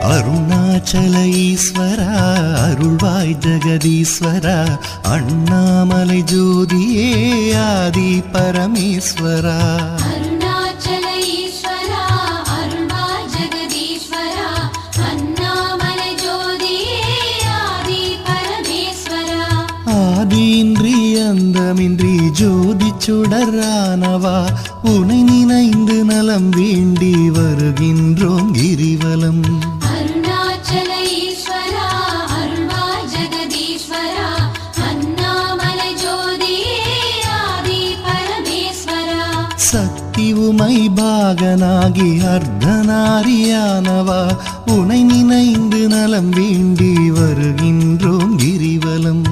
அருணாச்சல ஈஸ்வரா அருள்வாய் ஜெகதீஸ்வரா அண்ணாமலை ஜோதியே ஆதி பரமேஸ்வரா ஆதியின்றி அந்தமின்றி ஜோதி சுடரானவா உனை நினைந்து நலம் வேண்டி வருகின்றோம் கிரிவலம். அருணாச்சல ஈஸ்வரா அருள்வாய் ஜெகதீஸ்வரா அண்ணாமலை ஜோதியே ஆதி பரமேஸ்வரா. சக்தி உமை பாகனாகி அர்த்தநாரியானவா உனை நினைந்து நலம் வேண்டி வருகின்றோம் கிரிவலம்.